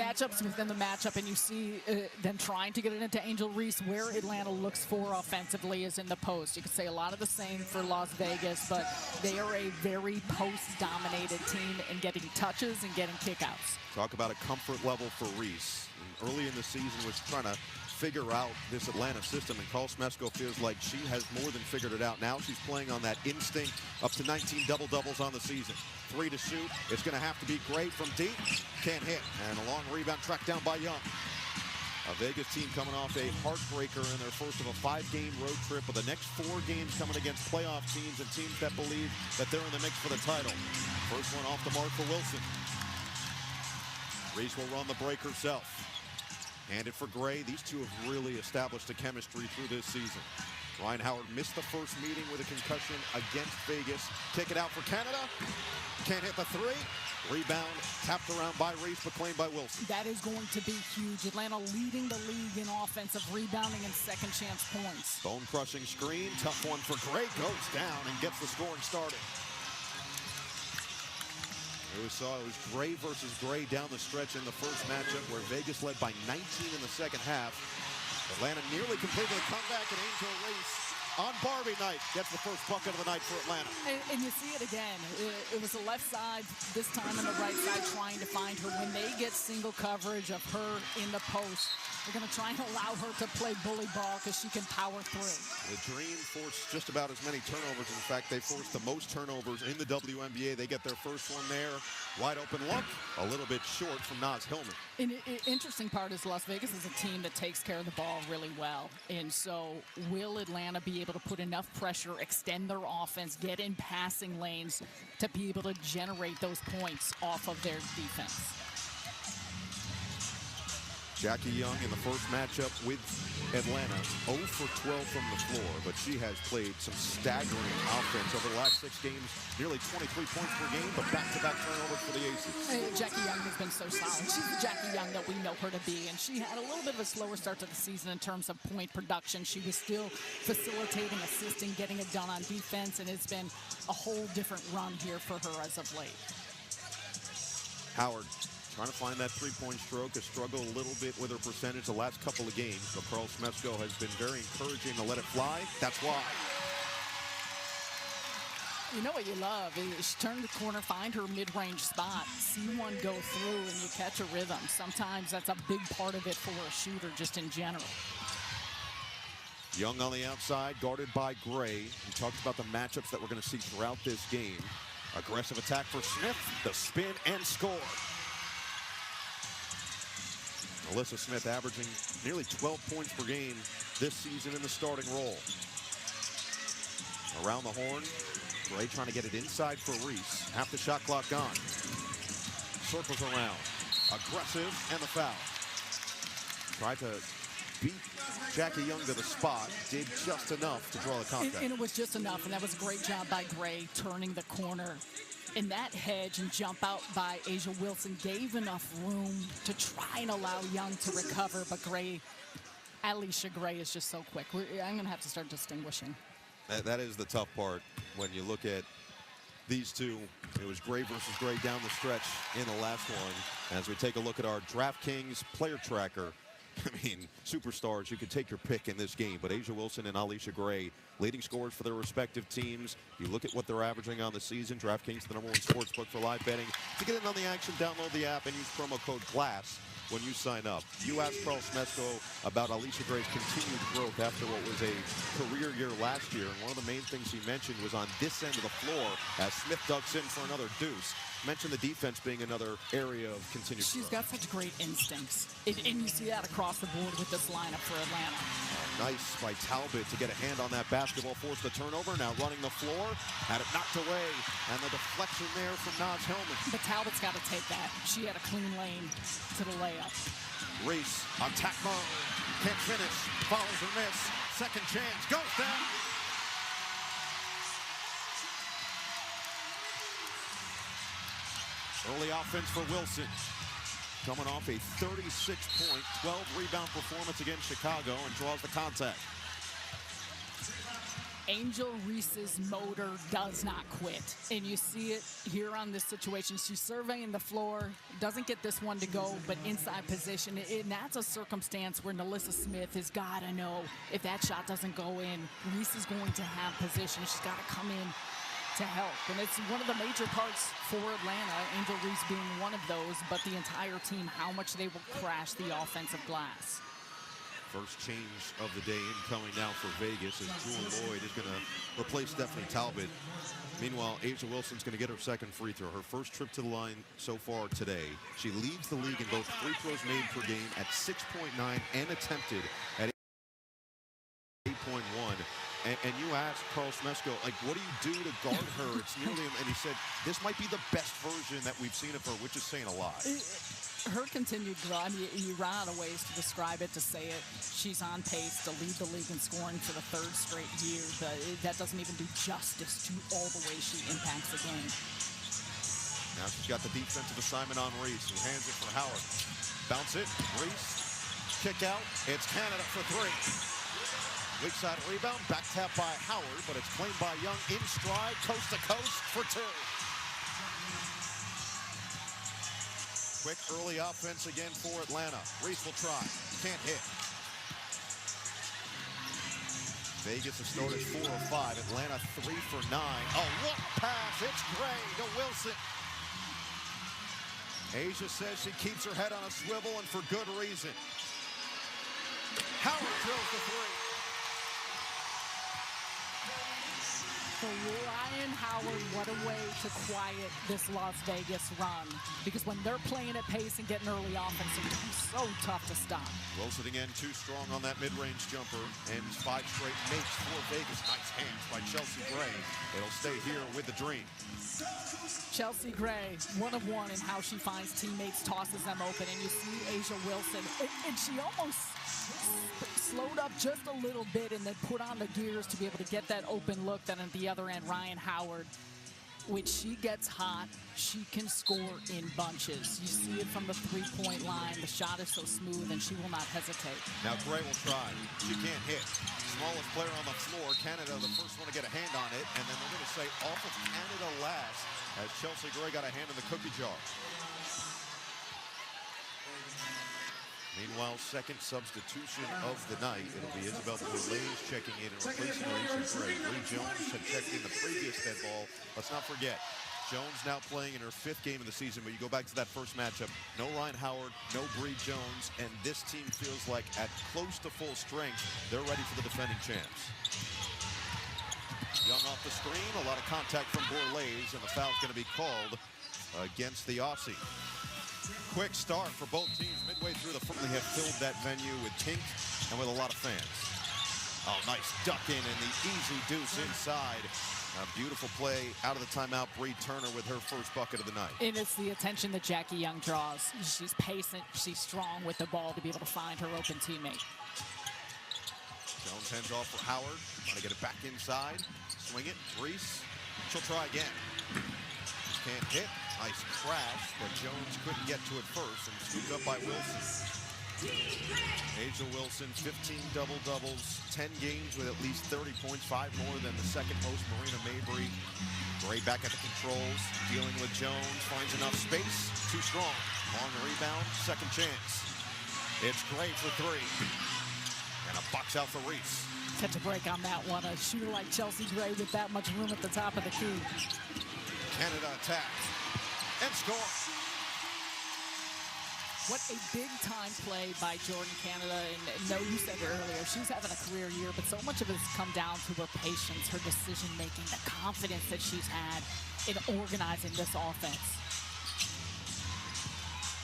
matchups within the matchup, and you see them trying to get it into Angel Reese. Where Atlanta looks for offensively is in the post. You could say a lot of the same for Las Vegas, but they are a very post-dominated team in getting touches and getting kickouts. Talk about a comfort level for Reese. And early in the season was trying to figure out this Atlanta system, and Carl Smesco feels like she has more than figured it out. Now she's playing on that instinct, up to 19 double-doubles on the season. 3 to shoot. It's going to have to be great from deep. Can't hit. And a long rebound tracked down by Young. A Vegas team coming off a heartbreaker in their first of a 5-game road trip, with the next 4 games coming against playoff teams and teams that believe that they're in the mix for the title. First one off the mark for Wilson. Reese will run the break herself. Hand it for Gray. These two have really established a chemistry through this season. Ryan Howard missed the first meeting with a concussion against Vegas. Kick it out for Canada. Can't hit the 3. Rebound tapped around by Reese, but claimed by Wilson. That is going to be huge. Atlanta leading the league in offensive rebounding and second chance points. Bone-crushing screen. Tough one for Gray. Goes down and gets the scoring started. We saw it was Gray versus Gray down the stretch in the first matchup, where Vegas led by 19 in the second half. Atlanta nearly completed the comeback, and Angel Reese on Barbie night gets the first bucket of the night for Atlanta. And you see it again. It was the left side, this time on the right side, trying to find her. When they get single coverage of her in the post, they're going to try and allow her to play bully ball because she can power through. The Dream forced just about as many turnovers. In fact, they forced the most turnovers in the WNBA. They get their first one there. Wide open look, a little bit short from Naz Hillman. And interesting part is Las Vegas is a team that takes care of the ball really well. And so will Atlanta be able to put enough pressure, extend their offense, get in passing lanes to be able to generate those points off of their defense? Jackie Young in the first matchup with Atlanta, 0 for 12 from the floor, but she has played some staggering offense over the last 6 games, nearly 23 points per game, but back-to-back turnovers for the Aces. Jackie Young has been so solid. She's the Jackie Young that we know her to be, and she had a little bit of a slower start to the season in terms of point production. She was still facilitating, assisting, getting it done on defense, and it's been a whole different run here for her as of late. Howard trying to find that 3-point stroke, has struggled a little bit with her percentage the last couple of games, but Carl Smesco has been very encouraging to let it fly. That's why. You know what you love is turn the corner, find her mid-range spot, see one go through, and you catch a rhythm. Sometimes that's a big part of it for a shooter just in general. Young on the outside, guarded by Gray. We talked about the matchups that we're going to see throughout this game. Aggressive attack for Smith, the spin and score. Alyssa Smith averaging nearly 12 points per game this season in the starting role. Around the horn, Gray trying to get it inside for Reese. Half the shot clock gone. Circles around. Aggressive and the foul. Tried to beat Jackie Young to the spot. Did just enough to draw the contact. And it was just enough, and that was a great job by Gray turning the corner. And that hedge and jump out by Asia Wilson gave enough room to try and allow Young to recover, but Gray, Alicia Gray is just so quick. I'm going to have to start distinguishing. That is the tough part when you look at these two. It was Gray versus Gray down the stretch in the last one. As we take a look at our DraftKings player tracker, I mean, superstars, you could take your pick in this game, but Asia Wilson and Alicia Gray, leading scorers for their respective teams. You look at what they're averaging on the season. DraftKings, the #1 sportsbook for live betting. To get in on the action, download the app and use promo code GLASS when you sign up. You asked Carl Smesco about Alicia Gray's continued growth after what was a career year last year, and one of the main things he mentioned was on this end of the floor as Smith ducks in for another deuce. Mentioned the defense being another area of continued She's growth. got such great instincts, and you see that across the board with this lineup for Atlanta. Nice by Talbot to get a hand on that basketball, force the turnover. Now running the floor, had it knocked away, and the deflection there from Naz Hillman. But Talbot's got to take that. She had a clean lane to the layup. Reese, attack mode, can't finish, follows her miss, second chance, goes down. Early offense for Wilson. Coming off a 36-point, 12-rebound performance against Chicago and draws the contact. Angel Reese's motor does not quit. And you see it here on this situation. She's surveying the floor, doesn't get this one to go, but inside position. And that's a circumstance where NaLyssa Smith has got to know if that shot doesn't go in, Reese is going to have position. She's got to come in to help. And it's one of the major parts for Atlanta, Angel Reese being one of those, but the entire team, how much they will crash the offensive glass. First change of the day incoming now for Vegas as Jewel Lloyd is going to replace Stephanie Talbot. Meanwhile, A'ja Wilson's going to get her second free throw. Her first trip to the line so far today. She leads the league in both free throws made per game at 6.9 and attempted at 8.1. And you asked Carl Smeshko, like, what do you do to guard her? It's nearly, and he said, this might be the best version that we've seen of her, which is saying a lot. Her continued run, you run out of ways to describe it, to say it. She's on pace to lead the league in scoring for the third straight year, but that doesn't even do justice to all the ways she impacts the game. Now she's got the defensive assignment on Reese, who hands it for Howard. Bounce it, Reese, kick out, it's Canada for three. Weak side rebound, back tap by Howard, but it's claimed by Young in stride, coast to coast for two. Quick early offense again for Atlanta. Reese will try, can't hit. Vegas has started 4 of 5. Atlanta 3 for 9. Oh, what a pass! It's Gray to Wilson. A'ja says she keeps her head on a swivel, and for good reason. Howard drills the three. For Ryan Howard, what a way to quiet this Las Vegas run. Because when they're playing at pace and getting early offense, it's so tough to stop. Wilson again too strong on that mid-range jumper. Ends 5 straight makes for Vegas. Nice hands by Chelsea Gray. It'll stay here with the Dream. Chelsea Gray, 1 of 1 in how she finds teammates, tosses them open. And you see A'ja Wilson, and she almost slowed up just a little bit and then put on the gears to be able to get that open look. Then at the other end, Ryan Howard, when she gets hot, she can score in bunches. You see it from the three-point line. The shot is so smooth, and she will not hesitate. Now Gray will try. She can't hit. Smallest player on the floor. Canada, the first one to get a hand on it, and then they're going to say off of Canada last as Chelsea Gray got a hand in the cookie jar. Meanwhile, second substitution of the night. It'll be Isabel Boulez checking in and replacing Reese Gray. Bree Jones had checked in the previous dead ball. Let's not forget, Jones now playing in her 5th game of the season, but you go back to that first matchup, no Ryan Howard, no Bree Jones, and this team feels like at close to full strength, they're ready for the defending champs. Young off the screen, a lot of contact from Boulez, and the foul's going to be called against the Aussie. Quick start for both teams midway through the first. They have filled that venue with pink and with a lot of fans. Oh, nice duck in and the easy deuce inside. A beautiful play out of the timeout. Bree Turner with her first bucket of the night. And it's the attention that Jackie Young draws. She's patient, she's strong with the ball to be able to find her open teammate. Jones hands off for Howard. Trying to get it back inside. Swing it. Reese. She'll try again. Can't hit. Nice crash, but Jones couldn't get to it first and scooped up by Wilson. A'ja Wilson, 15 double-doubles, 10 games with at least 30 points, 5 more than the second most, Marina Mabry. Gray back at the controls, dealing with Jones, finds enough space, too strong. Long rebound, second chance. It's Gray for 3. And a box out for Reese. Catch a break on that one. A shooter like Chelsea Gray with that much room at the top of the key. Canada attacks and score. What a big-time play by Jordan Canada. And no, you said it earlier, she's having a career year, but so much of it has come down to her patience, her decision-making, the confidence that she's had in organizing this offense.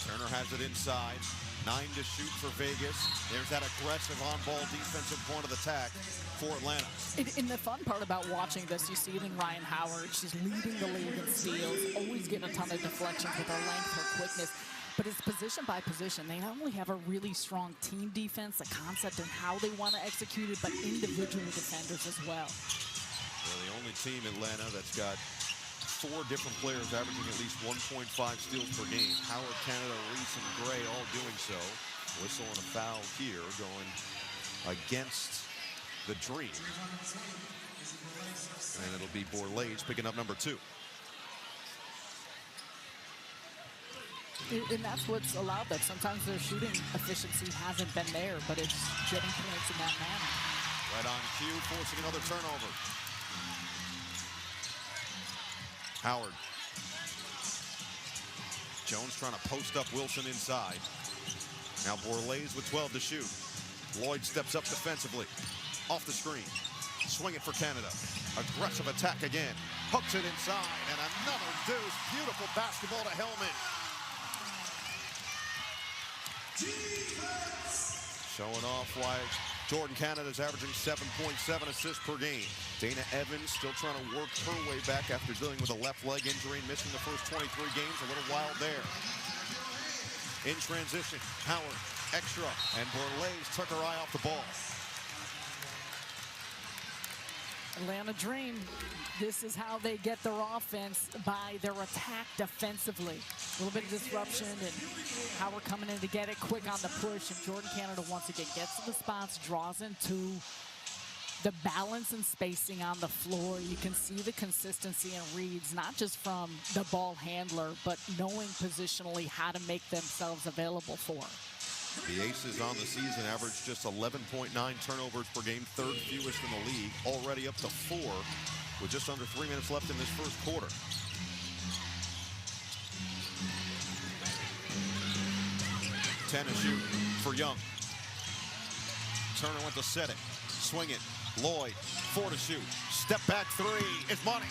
Turner has it inside. 9 to shoot for Vegas. There's that aggressive on-ball defensive point of attack for Atlanta. And the fun part about watching this, you see it in Ryan Howard. She's leading the league in steals, always getting a ton of deflections with her length, her quickness. But it's position by position. They not only have a really strong team defense, the concept and how they want to execute it, but individual defenders as well. They're the only team in Atlanta that's got 4 different players averaging at least 1.5 steals per game. Howard, Canada, Reese, and Gray all doing so. Whistle and a foul here going against the Dream. And it'll be Borlase picking up number 2. And that's what's allowed them. Sometimes their shooting efficiency hasn't been there, but it's getting points in that manner. Right on cue, forcing another turnover. Howard. Jones trying to post up Wilson inside. Now Borlase with 12 to shoot. Lloyd steps up defensively. Off the screen. Swing it for Canada. Aggressive attack again. Hooks it inside, and another deuce. Beautiful basketball to Hellman. Showing off why Jordan Canada's averaging 7.7 assists per game. Dana Evans still trying to work her way back after dealing with a left leg injury and missing the first 23 games. A little wild there. In transition, Howard, extra, and Borlase took her eye off the ball. Atlanta Dream, this is how they get their offense, by their attack defensively. A little bit of disruption, and Howard coming in to get it quick on the push, and Jordan Canada once again gets to the spots, draws into the balance and spacing on the floor. You can see the consistency and reads, not just from the ball handler, but knowing positionally how to make themselves available for. The Aces on the season average just 11.9 turnovers per game, 3rd fewest in the league, already up to 4 with just under 3 minutes left in this first quarter. Ten to shoot for Young. Turner went to set it, swing it. Lloyd, 4 to shoot. Step back 3 is money.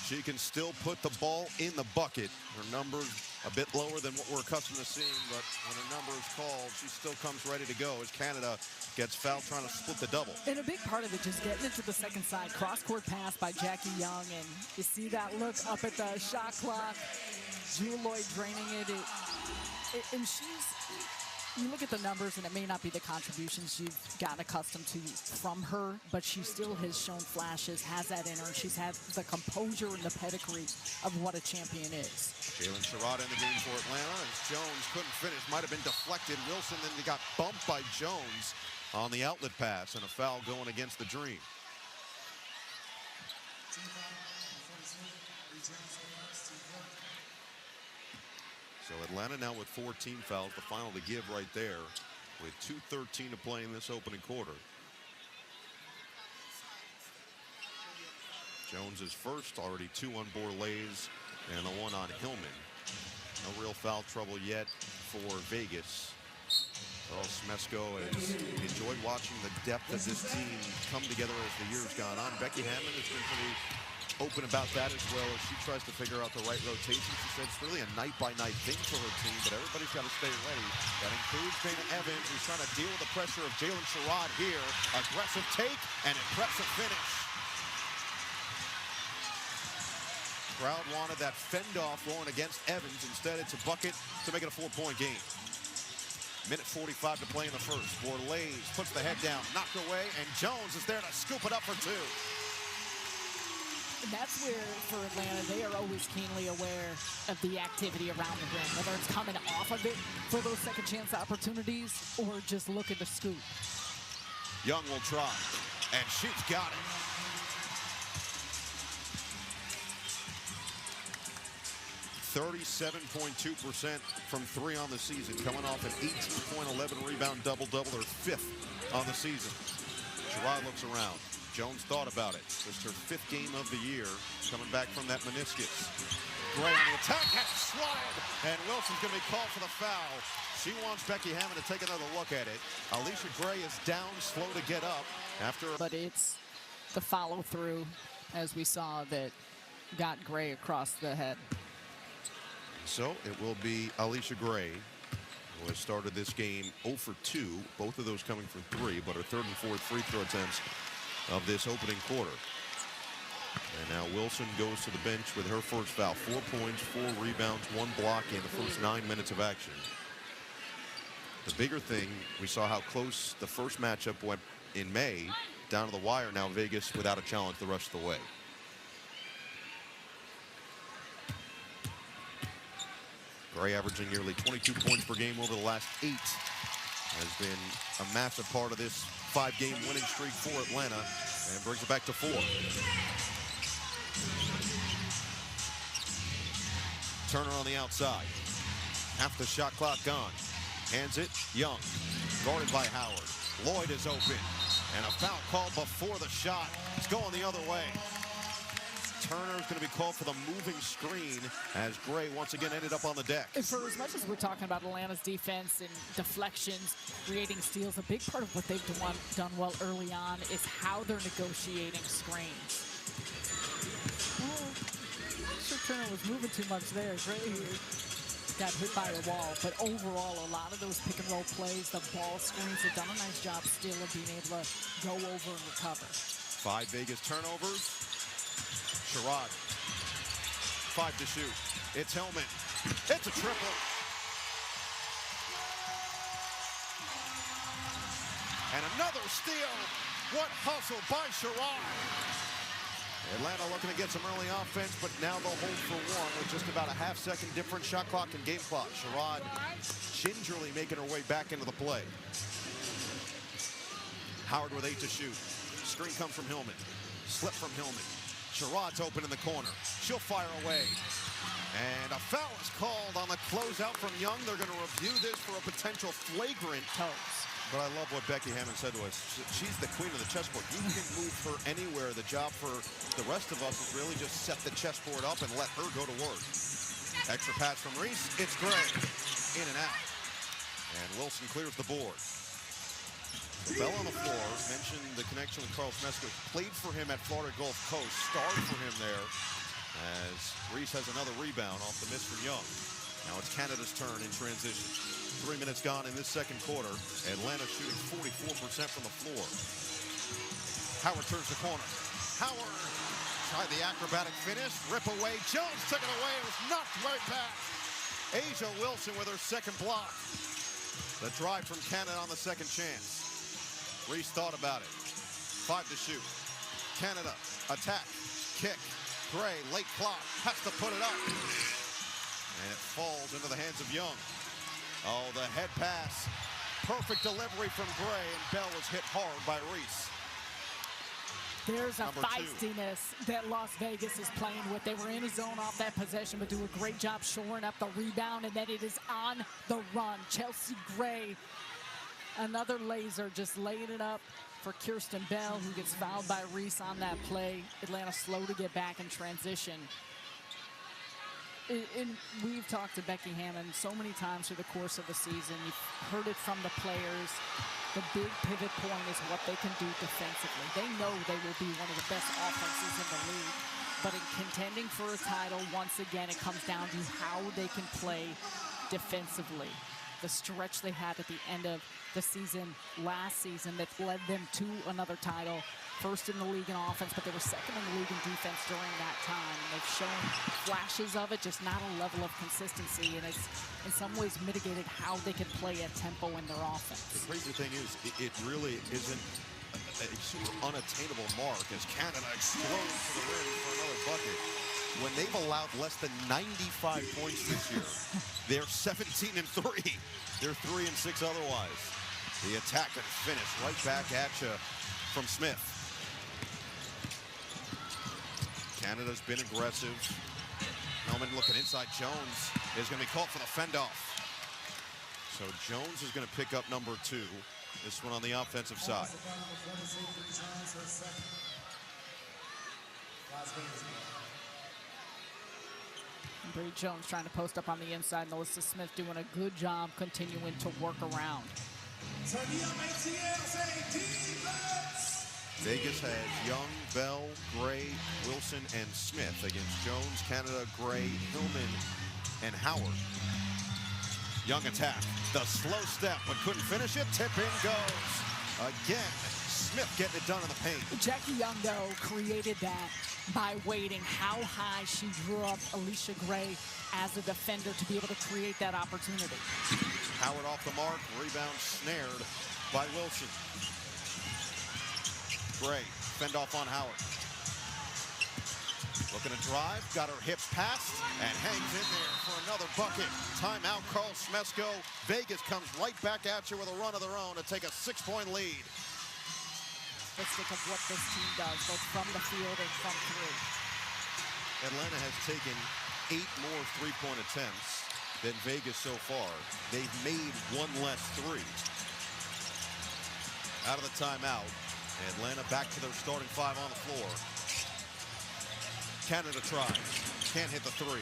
She can still put the ball in the bucket. Her numbers a bit lower than what we're accustomed to seeing, but when her number is called, she still comes ready to go as Canada gets fouled trying to split the double. And a big part of it, just getting into the second side. Cross-court pass by Jackie Young, and you see that look up at the shot clock. Jewel Lloyd draining it. And you look at the numbers, and it may not be the contributions you've gotten accustomed to from her, but she still has shown flashes, has that in her. She's had the composure and the pedigree of what a champion is. Jalen Sherrod in the game for Atlanta, as Jones couldn't finish, might have been deflected. Wilson then got bumped by Jones on the outlet pass, and a foul going against the Dream. So Atlanta now with 14 fouls, the final to give right there, with 2:13 to play in this opening quarter. Jones is first, already 2 on Borlase and a 1 on Hillman. No real foul trouble yet for Vegas. Earl Smesko has enjoyed watching the depth of this team come together as the year's gone on. Becky Hammond has been pretty open about that as well as she tries to figure out the right rotation. She said it's really a night-by-night thing for her team, but everybody's got to stay ready. That includes Dana Evans, who's trying to deal with the pressure of Jalen Sherrod here. Aggressive take and impressive finish. Crowd wanted that fend-off going against Evans. Instead, it's a bucket to make it a 4-point game. Minute 45 to play in the first. Borlase puts the head down, knocked away, and Jones is there to scoop it up for 2. And that's where, for Atlanta, they are always keenly aware of the activity around the rim, whether it's coming off of it for those second chance opportunities or just look at the scoop. Young will try, and she's got it. .2% from 3 on the season, coming off an 18.11 rebound double-double, her 5th on the season. Sherrod looks around. Jones thought about it. Just her 5th game of the year, coming back from that meniscus. Gray on the attack, and swatted, and Wilson's going to be called for the foul. She wants Becky Hammond to take another look at it. Alicia Gray is down, slow to get up after. But it's the follow-through, as we saw, that got Gray across the head. So it will be Alicia Gray, who has started this game 0 for 2, both of those coming from 3, but her 3rd and 4th free throw attempts of this opening quarter. And now Wilson goes to the bench with her first foul. 4 points, 4 rebounds, 1 block in the first 9 minutes of action. The bigger thing, we saw how close the first matchup went in May, down to the wire. Now Vegas without a challenge the rest of the way. Gray averaging nearly 22 points per game over the last 8 has been a massive part of this 5-game winning streak for Atlanta and brings it back to 4. Turner on the outside. Half the shot clock gone. Hands it, Young. Guarded by Howard. Lloyd is open. And a foul called before the shot. It's going the other way. Turner is going to be called for the moving screen as Gray once again ended up on the deck. And for as much as we're talking about Atlanta's defense and deflections, creating steals, a big part of what they've done well early on is how they're negotiating screens. Well, sure Turner was moving too much there. Gray got hit by a wall, but overall, a lot of those pick and roll plays, the ball screens have done a nice job still of being able to go over and recover. 5 Vegas turnovers. Sherrod, 5 to shoot. It's Hillman. It's a triple. And another steal. What hustle by Sherrod. Atlanta looking to get some early offense, but now they'll hold for 1 with just about a half-second different shot clock and game clock. Sherrod gingerly making her way back into the play. Howard with 8 to shoot. Screen comes from Hillman. Slip from Hillman. Sherrod's open in the corner. She'll fire away. And a foul is called on the closeout from Young. They're going to review this for a potential flagrant. But I love what Becky Hammond said to us. She's the queen of the chessboard. You can move her anywhere. The job for the rest of us is really just set the chessboard up and let her go to work. Extra pass from Reese. It's Gray. In and out. And Wilson clears the board. Bell on the floor, mentioned the connection with Carl Smesco. Played for him at Florida Gulf Coast, starred for him there as Reese has another rebound off the miss from Young. Now it's Canada's turn in transition. 3 minutes gone in this second quarter. Atlanta shooting 44% from the floor. Howard turns the corner. Howard tried the acrobatic finish, rip away. Jones took it away. It was knocked right back. A'ja Wilson with her second block. The drive from Canada on the second chance. Reese thought about it. 5 to shoot. Canada, attack, kick. Gray, late clock, has to put it up. And it falls into the hands of Young. Oh, the head pass. Perfect delivery from Gray, and Bell was hit hard by Reese. There's a Number 2. feistiness that Las Vegas is playing with. They were in a zone off that possession, but do a great job shoring up the rebound, and then it is on the run. Chelsea Gray, another laser, just laid it up for Kirsten Bell, who gets fouled by Reese on that play. Atlanta slow to get back in transition. We've talked to Becky Hammond so many times through the course of the season. You've heard it from the players. The big pivot point is what they can do defensively. They know they will be one of the best offenses in the league. But in contending for a title, once again, it comes down to how they can play defensively. The stretch they had at the end of the season last season that led them to another title. First in the league in offense, but they were second in the league in defense during that time. And they've shown flashes of it, just not a level of consistency. And it's in some ways mitigated how they can play at tempo in their offense. The crazy thing is, it really isn't a super unattainable mark as Canada explodes to the rim for another bucket. When they've allowed less than 95 points this year, they're 17-3. They're 3-6 otherwise. The attack and finish right back at you from Smith. Canada's been aggressive. Hellman looking inside. Jones is going to be called for the fend-off. So Jones is going to pick up number 2. This one on the offensive side. Bree Jones trying to post up on the inside. Melissa Smith doing a good job continuing to work around. Vegas has Young, Bell, Gray, Wilson, and Smith against Jones, Canada, Gray, Hillman, and Howard. Young attack. The slow step, but couldn't finish it. Tip in goes. Again, Smith getting it done in the paint. Jackie Young, though, created that by waiting how high she drew up Alicia Gray as a defender to be able to create that opportunity. Howard off the mark. Rebound snared by Wilson. Gray, fend off on Howard. Looking to drive, got her hips passed, and hangs in there for another bucket. Timeout, Carl Smesko. Vegas comes right back at you with a run of their own to take a 6-point lead. Let's think of what this team does, both from the field and from three. Atlanta has taken 8 more three-point attempts than Vegas so far. They've made 1 less three. Out of the timeout, Atlanta back to their starting 5 on the floor. Canada tries, can't hit the three.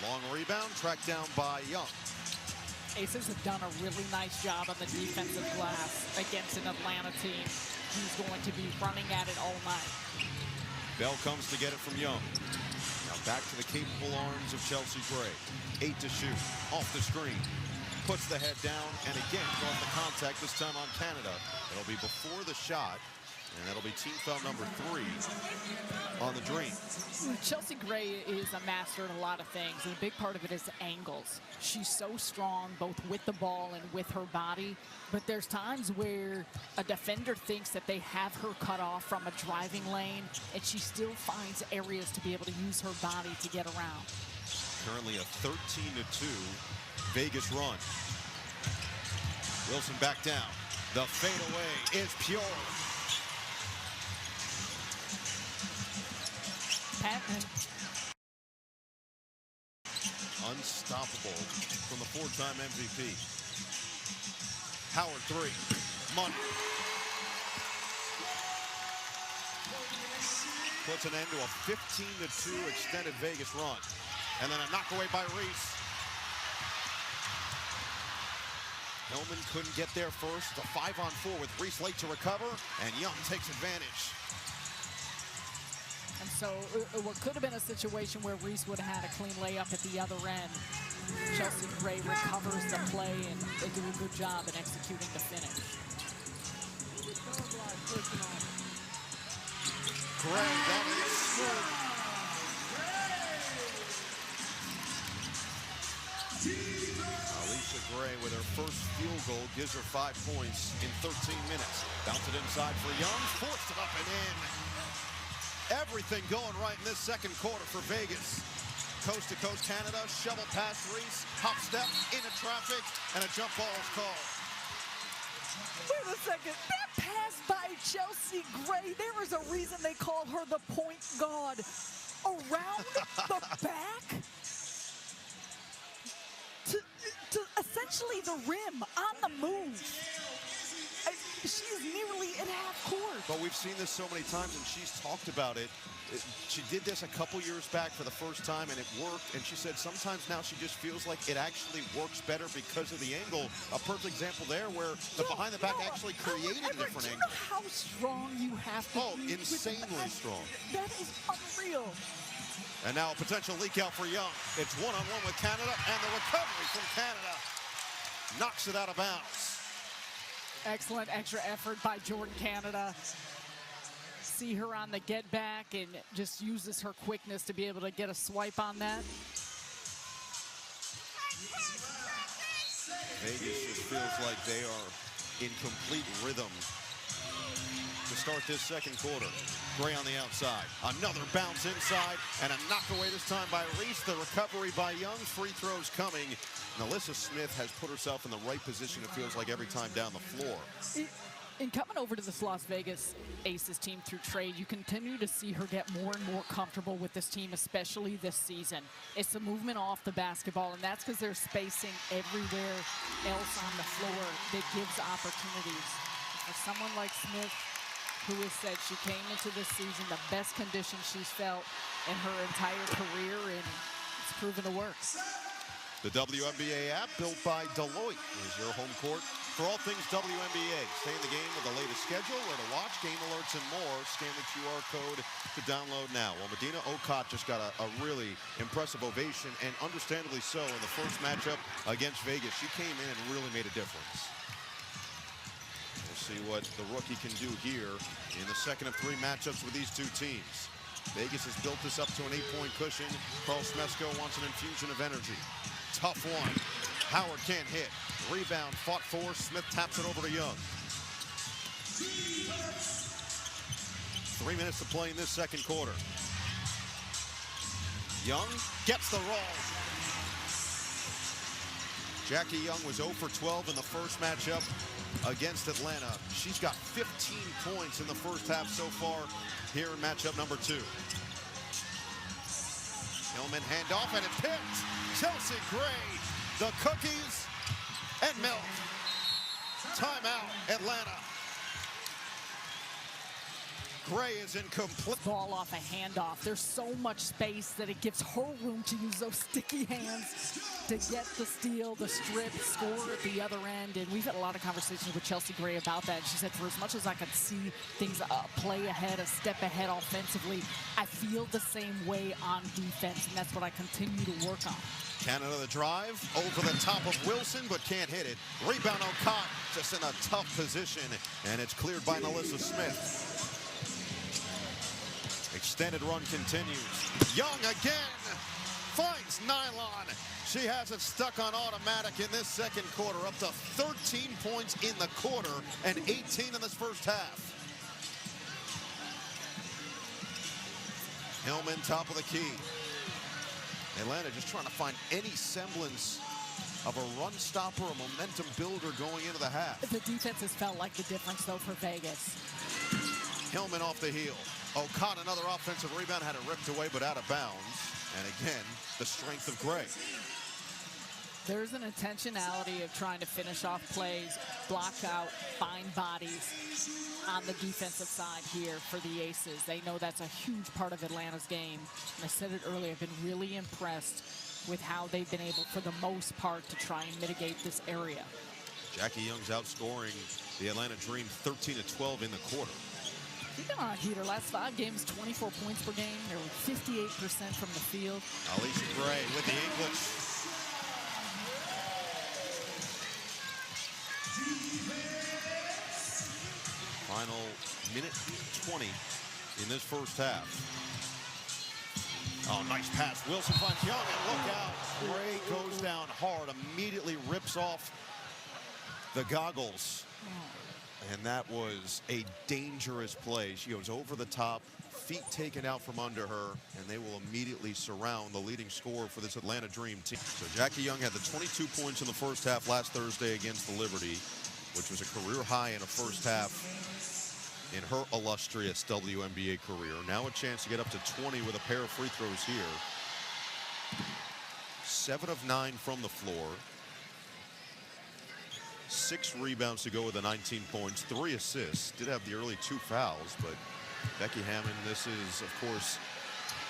Long rebound, tracked down by Young. Aces have done a really nice job on the defensive glass against an Atlanta team who's going to be running at it all night. Bell comes to get it from Young. Now back to the capable arms of Chelsea Gray. 8 to shoot, off the screen. Puts the head down, and again, going to contact, this time on Canada. It'll be before the shot. And that'll be team foul number 3 on the Dream. Chelsea Gray is a master at a lot of things, and a big part of it is angles. She's so strong, both with the ball and with her body, but there's times where a defender thinks that they have her cut off from a driving lane, and she still finds areas to be able to use her body to get around. Currently a 13-2 Vegas run. Wilson back down. The fadeaway is pure. Patman. Unstoppable from the 4-time MVP. Howard 3. Money. Puts an end to a 15-2 extended Vegas run. And then a knockaway by Reese. Hillman couldn't get there first. A 5-on-4 with Reese late to recover. And Young takes advantage. And so what could have been a situation where Reese would have had a clean layup at the other end. Chelsea Gray recovers the play, and they do a good job in executing the finish. Gray, that is good. Alicia Gray with her first field goal gives her 5 points in 13 minutes. Bounce it inside for Young, forced it up and in. Everything going right in this second quarter for Vegas. Coast-to-coast Canada, shovel past Reese, hop step into traffic, and a jump ball is called. Wait a second, that pass by Chelsea Gray, there is a reason they call her the point guard. Around the back to essentially the rim, on the move. She is nearly at half court. But we've seen this so many times, and she's talked about it. She did this a couple years back for the first time, and it worked. And she said sometimes now she just feels like it actually works better because of the angle. A perfect example there where the behind the back actually created a different angle. Do you know how strong you have to be? Insanely strong. That is unreal. And now a potential leak out for Young. It's one-on-one with Canada, and the recovery from Canada knocks it out of bounds. Excellent extra effort by Jordan Canada. See her on the get back and just uses her quickness to be able to get a swipe on that. Vegas just feels like they are in complete rhythm to start this second quarter. Gray on the outside. Another bounce inside and a knockaway this time by Reese. The recovery by Young. Free throws coming. And Alyssa Smith has put herself in the right position, it feels like, every time down the floor. In coming over to this Las Vegas Aces team through trade, you continue to see her get more and more comfortable with this team, especially this season. It's the movement off the basketball, and that's because there's spacing everywhere else on the floor that gives opportunities. For someone like Smith, who has said she came into this season the best condition she's felt in her entire career, and it's proven to work. The WNBA app, built by Deloitte, is your home court for all things WNBA. Stay in the game with the latest schedule, where to watch, game alerts, and more. Scan the QR code to download now. Well, Medina Okot just got a really impressive ovation, and understandably so, in the first matchup against Vegas. She came in and really made a difference. We'll see what the rookie can do here in the second of 3 matchups with these two teams. Vegas has built this up to an 8-point cushion. Carl Smesko wants an infusion of energy. Tough one. Howard can't hit. Rebound fought for. Smith taps it over to Young. 3 minutes to play in this second quarter. Young gets the roll. Jackie Young was 0 for 12 in the first matchup against Atlanta. She's got 15 points in the first half so far here in matchup number 2. Hillman handoff, and it's picked. Chelsea Gray, the cookies and milk. Timeout, Atlanta. Gray is incomplete. Ball off a handoff. There's so much space that it gives her room to use those sticky hands to get the steal, the strip, score at the other end. And we've had a lot of conversations with Chelsea Gray about that. She said, for as much as I could see things play ahead, a step ahead offensively, I feel the same way on defense, and that's what I continue to work on. Canada the drive, over the top of Wilson, but can't hit it. Rebound O'Cott, just in a tough position, and it's cleared by Melissa Smith. Extended run continues. Young again finds Nylon. She has it stuck on automatic in this second quarter, up to 13 points in the quarter and 18 in this first half. Hillman, top of the key. Atlanta just trying to find any semblance of a run stopper, a momentum builder going into the half. The defense has felt like the difference, though, for Vegas. Hillman off the heel. O'Connor, another offensive rebound, had it ripped away but out of bounds. And again, the strength of Gray. There's an intentionality of trying to finish off plays, block out, find bodies on the defensive side here for the Aces. They know that's a huge part of Atlanta's game. And I said it earlier, I've been really impressed with how they've been able, for the most part, to try and mitigate this area. Jackie Young's outscoring the Atlanta Dream 13-12 in the quarter. She's been on a heater. Last 5 games, 24 points per game. They were 58% from the field. Alicia Gray with the English. Final minute 20 in this first half. Oh, nice pass. Wilson finds Young, and look out. Gray goes down hard, immediately rips off the goggles. And that was a dangerous play. She goes over the top, feet taken out from under her, and they will immediately surround the leading scorer for this Atlanta Dream team. So Jackie Young had the 22 points in the first half last Thursday against the Liberty, which was a career high in a first half in her illustrious WNBA career. Now a chance to get up to 20 with a pair of free throws here. 7 of 9 from the floor. 6 rebounds to go with the 19 points, 3 assists. Did have the early 2 fouls, but Becky Hammond, this is, of course,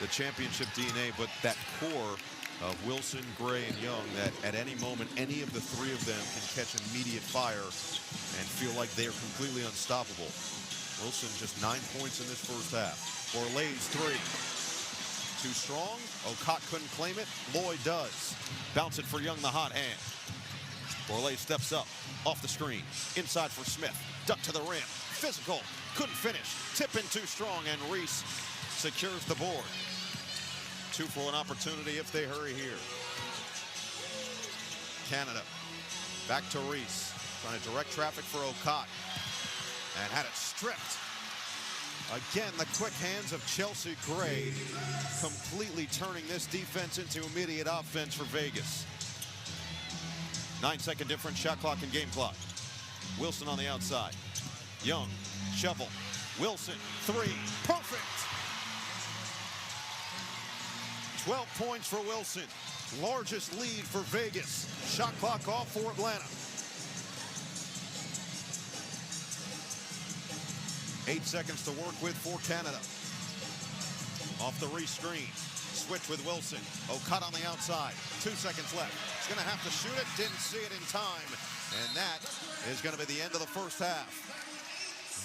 the championship DNA, but that core of Wilson, Gray, and Young, that at any moment, any of the 3 of them can catch immediate fire and feel like they're completely unstoppable. Wilson just 9 points in this first half. Borlay's 3. Too strong. O'Cott couldn't claim it. Lloyd does. Bounce it for Young, the hot hand. Borlay steps up, off the screen, inside for Smith, duck to the rim, physical, couldn't finish, tip in too strong, and Reese secures the board. 2 for an opportunity if they hurry here. Canada, back to Reese, trying to direct traffic for O'Cott, and had it stripped. Again, the quick hands of Chelsea Gray, completely turning this defense into immediate offense for Vegas. 9-second difference, shot clock and game clock. Wilson on the outside. Young, shovel. Wilson, 3, perfect. 12 points for Wilson. Largest lead for Vegas. Shot clock off for Atlanta. 8 seconds to work with for Canada. Off the re-screen. Switch with Wilson. O'Cott on the outside. 2 seconds left. He's going to have to shoot it. Didn't see it in time. And that is going to be the end of the first half.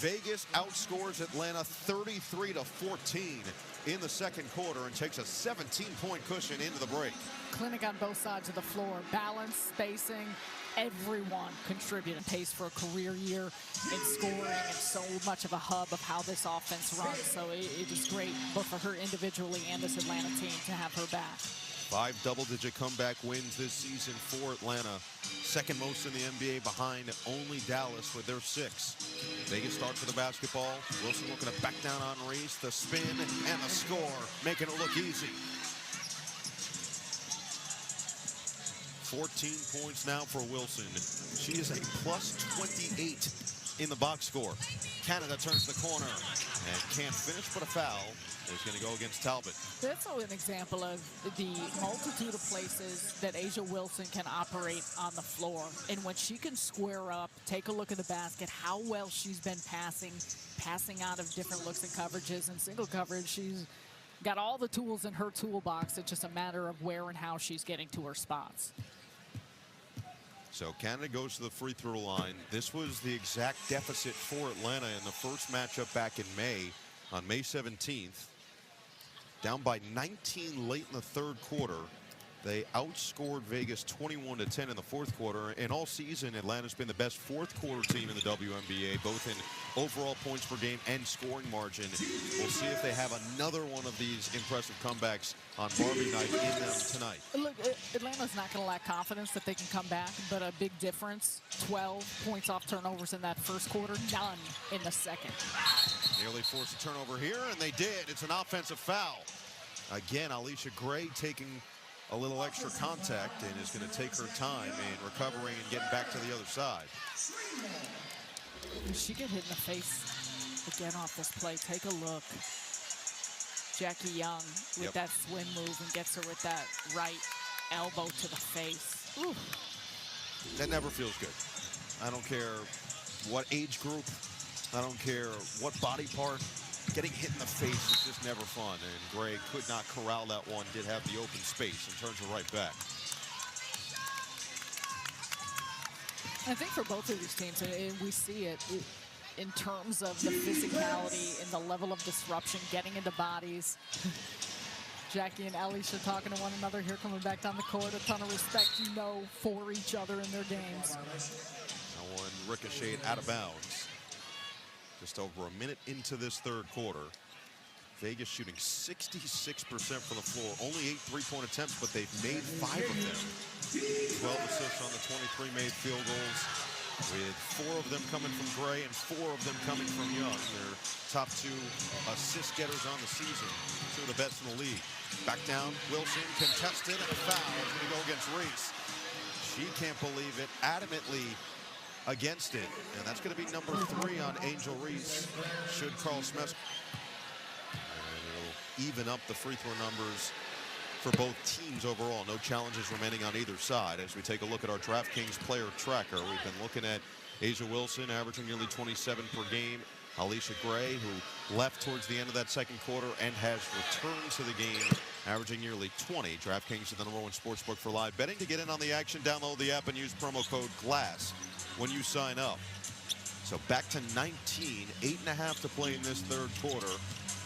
Vegas outscores Atlanta 33-14 in the second quarter and takes a 17-point cushion into the break. Clinic on both sides of the floor. Balance, spacing, everyone contributing. Pace for a career year in scoring and so much of a hub of how this offense runs. So it is great both for her individually and this Atlanta team to have her back. 5 double-digit comeback wins this season for Atlanta. Second most in the NBA behind only Dallas with their 6. Vegas starts with the basketball. Wilson looking to back down on Reese. The spin and the score, making it look easy. 14 points now for Wilson. She is a plus 28 in the box score. Canada turns the corner and can't finish, but a foul is going to go against Talbot. That's an example of the multitude of places that A'ja Wilson can operate on the floor. And when she can square up, take a look at the basket, how well she's been passing out of different looks and coverages and single coverage. She's got all the tools in her toolbox. It's just a matter of where and how she's getting to her spots. So Canada goes to the free throw line. This was the exact deficit for Atlanta in the first matchup back in May, on May 17th. Down by 19 late in the third quarter. They outscored Vegas 21-10 in the fourth quarter. And all season, Atlanta's been the best fourth quarter team in the WNBA, both in overall points per game and scoring margin. We'll see if they have another one of these impressive comebacks on Barbie night in them tonight. Look, Atlanta's not going to lack confidence that they can come back, but a big difference, 12 points off turnovers in that first quarter, none in the second. Nearly forced a turnover here, and they did. It's an offensive foul. Again, Alicia Gray taking a little extra contact and is going to take her time in recovering and getting back to the other side. She get hit in the face again off this play. Take a look. Jackie Young with that swim move and gets her with that right elbow to the face. Ooh. That never feels good. I don't care what age group. I don't care what body part. Getting hit in the face is just never fun, and Gray could not corral that one, did have the open space, and turns it right back. I think for both of these teams, and we see it in terms of the physicality and the level of disruption, getting into bodies. Jackie and Alicia talking to one another here, coming back down the court. A ton of respect, for each other in their games. That one ricocheted out of bounds. Just over a minute into this third quarter. Vegas shooting 66% from the floor. Only 8 three-point attempts, but they've made 5 of them. 12 assists on the 23 made field goals, with 4 of them coming from Gray and 4 of them coming from Young. Their top 2 assist getters on the season. 2 of the best in the league. Back down, Wilson contested, and a foul is going to go against Reese. She can't believe it, adamantly against it, and that's going to be number 3 on Angel Reese. Should Carl Smith, and it'll even up the free throw numbers for both teams overall. No challenges remaining on either side. As we take a look at our DraftKings player tracker, we've been looking at A'ja Wilson averaging nearly 27 per game. Alicia Gray, who left towards the end of that second quarter and has returned to the game, averaging nearly 20. DraftKings is the #1 sportsbook for live betting. To get in on the action, download the app and use promo code GLASS when you sign up. So back to 19, 8.5 to play in this third quarter.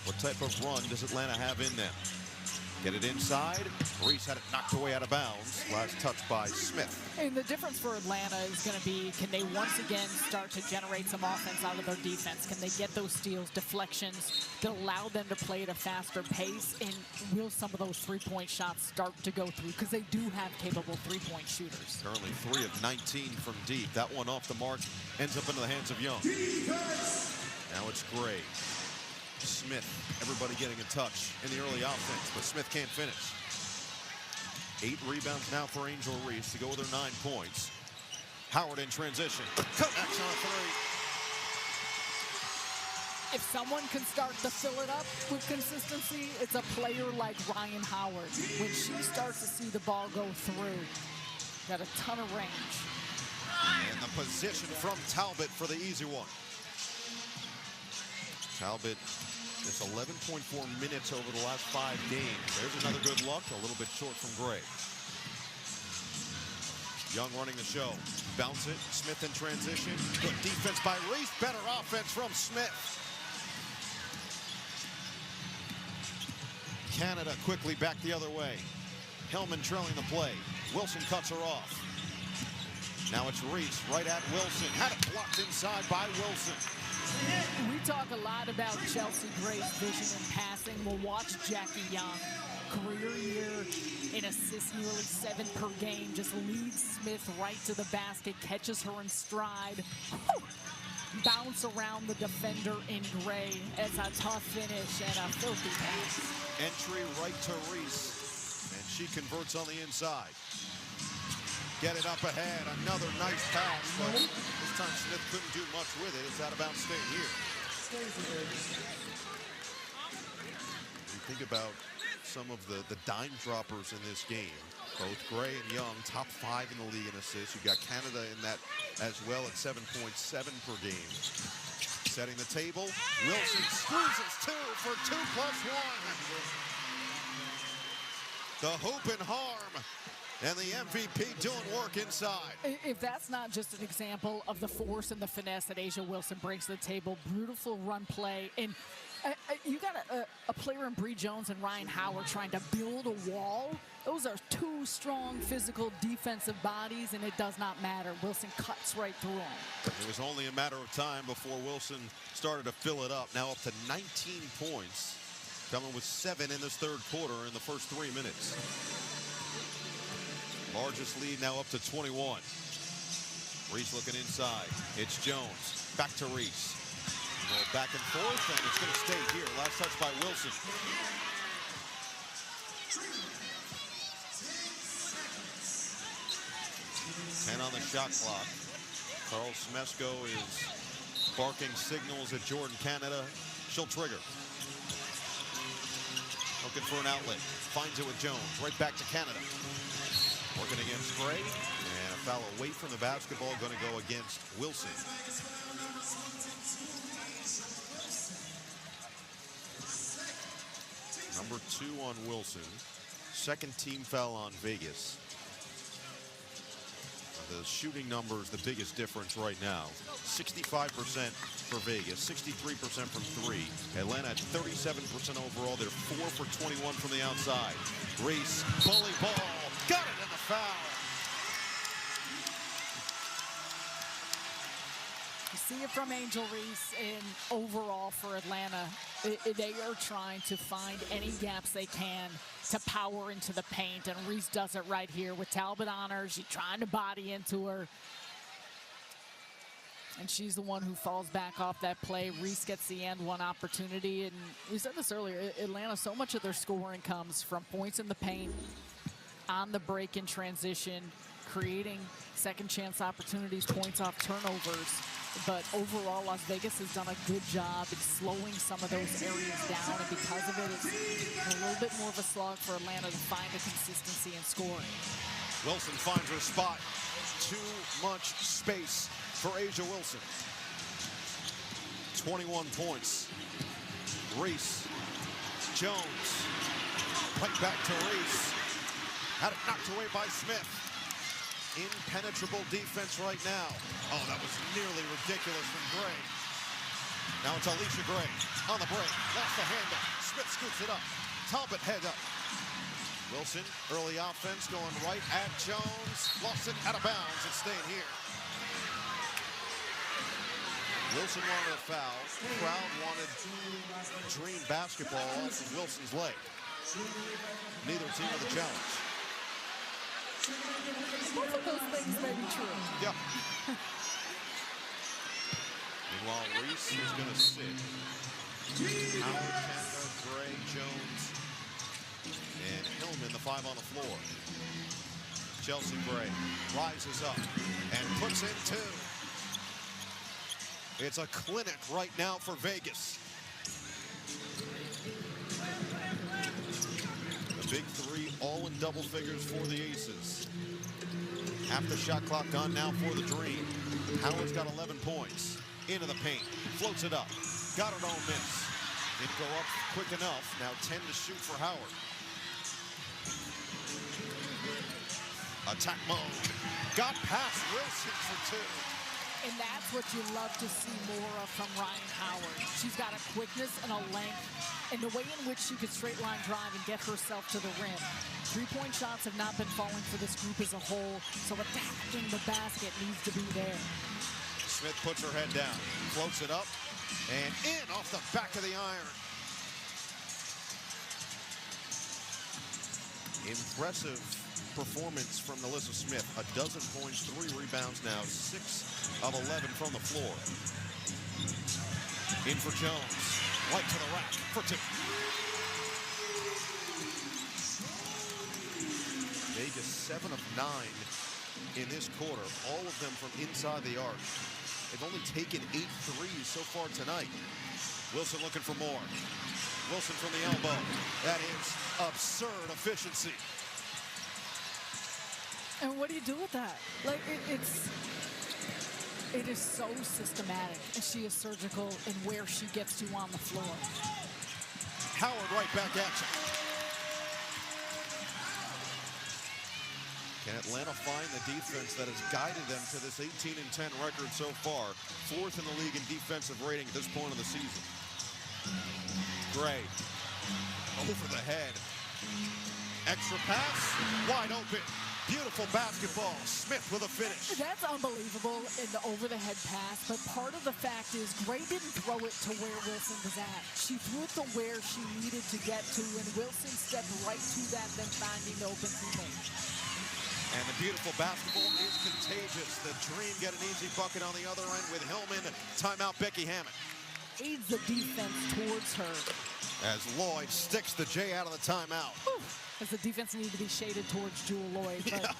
What type of run does Atlanta have in them? Get it inside. Reese had it knocked away out of bounds. Last touch by Smith. And the difference for Atlanta is going to be, can they once again start to generate some offense out of their defense? Can they get those steals, deflections that allow them to play at a faster pace? And will some of those three-point shots start to go through? Because they do have capable three-point shooters. Currently 3 of 19 from deep. That one off the mark ends up into the hands of Young. Now it's Gray. Smith, everybody getting a touch in the early offense, but Smith can't finish. 8 rebounds now for Angel Reese to go with her 9 points. Howard in transition. Connects on a 3. If someone can start to fill it up with consistency, it's a player like Ryan Howard. When she starts to see the ball go through, got a ton of range. And the position from Talbot for the easy one. Talbot is 11.4 minutes over the last 5 games. There's another good look, a little bit short from Gray. Young running the show. Bounce it, Smith in transition. Good defense by Reese, better offense from Smith. Canada quickly back the other way. Hellman trailing the play. Wilson cuts her off. Now it's Reese right at Wilson. Had it blocked inside by Wilson. We talk a lot about Chelsea Gray's vision in passing. We'll watch Jackie Young, career year in assists, nearly 7 per game, just leads Smith right to the basket, catches her in stride. Bounce around the defender in Gray. It's a tough finish and a filthy pass. Entry right to Reese, and she converts on the inside. get it up ahead. Another nice pass, but this time Smith couldn't do much with it. It's out of bounds, staying here. You think about some of the dime droppers in this game. Both Gray and Young, top 5 in the league in assists. You've got Canada in that as well at 7.7 per game. Setting the table, Wilson squeezes 2 for 2+1. The hoop and harm, and the MVP doing work inside. If that's not just an example of the force and the finesse that A'ja Wilson brings to the table, beautiful run play. And you got a player in Bree Jones and Ryan Howard trying to build a wall. Those are 2 strong physical defensive bodies, and it does not matter. Wilson cuts right through them. It was only a matter of time before Wilson started to fill it up. Now up to 19 points, coming with 7 in this third quarter in the first 3 minutes. Largest lead now up to 21. Reese looking inside. It's Jones. Back to Reese. Back and forth, and it's going to stay here. Last touch by Wilson. And on the shot clock, Carl Smesco is barking signals at Jordan Canada. She'll trigger. Looking for an outlet. Finds it with Jones. Right back to Canada. Working against Gray. And a foul away from the basketball. Going to go against Wilson. Number 2 on Wilson. Second team foul on Vegas. The shooting number is the biggest difference right now. 65% for Vegas, 63% from 3. Atlanta at 37% overall. They're 4 for 21 from the outside. Reese, bully ball, got it in the foul. You see it from Angel Reese, and overall for Atlanta, they are trying to find any gaps they can to power into the paint, and Reese does it right here with Talbot on her. She's trying to body into her, and she's the one who falls back off that play. Reese gets the end one opportunity, and we said this earlier, Atlanta, so much of their scoring comes from points in the paint, on the break in transition, creating second chance opportunities, points off turnovers. But overall, Las Vegas has done a good job in slowing some of those areas down, and because of it, it's a little bit more of a slog for Atlanta to find a consistency in scoring. Wilson finds her spot. Too much space for A'ja Wilson. 21 points. Reese, Jones, right back to Reese. Had it knocked away by Smith. Impenetrable defense right now. Oh, that was nearly ridiculous from Gray. Now it's Alicia Gray on the break. Lost the handle. Smith scoops it up. Talbot head up. Wilson, early offense going right at Jones. Lost it out of bounds. It's staying here. Wilson wanted a foul. The crowd wanted Dream basketball off of Wilson's leg. Neither team with a challenge. Both of those things may be true. Yeah. Meanwhile, Reese is going to sit. Howard, Canada, Gray, Jones, and Hillman, the 5 on the floor. Chelsea Gray rises up and puts in 2. It's a clinic right now for Vegas. The big 3 all in double figures for the Aces. Half the shot clock gone now for the Dream. Howard's got 11 points. Into the paint, floats it up. Got it on miss. Didn't go up quick enough. Now 10 to shoot for Howard. Attack mode. Got past Wilson for 2. And that's what you love to see more of from Ryan Howard. She's got a quickness and a length, and the way in which she could straight line drive and get herself to the rim. 3-point shots have not been falling for this group as a whole, so attacking the basket needs to be there. Smith puts her head down, floats it up, and in off the back of the iron. Impressive performance from Alyssa Smith. 12 points, 3 rebounds now, 6 of 11 from the floor. In for Jones, right to the rack for 2. Vegas 7 of 9 in this quarter, all of them from inside the arc. They've only taken 8 threes so far tonight. Wilson looking for more. Wilson from the elbow. That is absurd efficiency. And what do you do with that? Like, it is so systematic, and she is surgical in where she gets to on the floor. Howard right back at you. Can Atlanta find the defense that has guided them to this 18-10 record so far? 4th in the league in defensive rating at this point of the season. Gray over the head. Extra pass, wide open. Beautiful basketball. Smith with a finish. That's unbelievable in the over-the-head pass, but part of the fact is Gray didn't throw it to where Wilson was at. She threw it to where she needed to get to, and Wilson stepped right to that, then finding the open teammate. And the beautiful basketball is contagious. The Dream get an easy bucket on the other end with Hillman. Timeout, Becky Hammond. Aids the defense towards her. As Lloyd sticks the J out of the timeout. Whew. As the defense needed to be shaded towards Jewel Lloyd. But